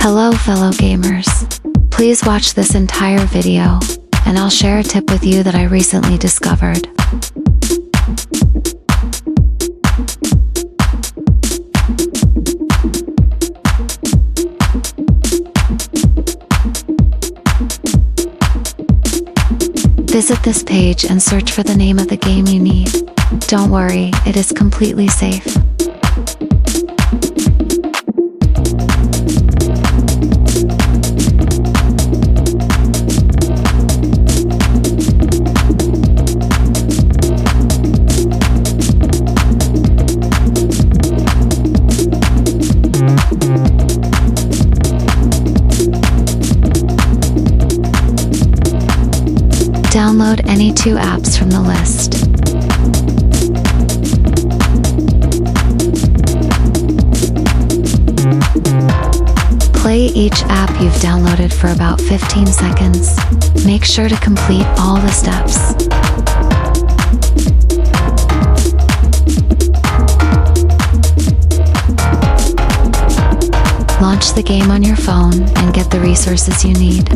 Hello fellow gamers. Please watch this entire video, and I'll share a tip with you that I recently discovered. Visit this page and search for the name of the game you need. Don't worry, it is completely safe. Download any 2 apps from the list. Play each app you've downloaded for about 15 seconds. Make sure to complete all the steps. Launch the game on your phone and get the resources you need.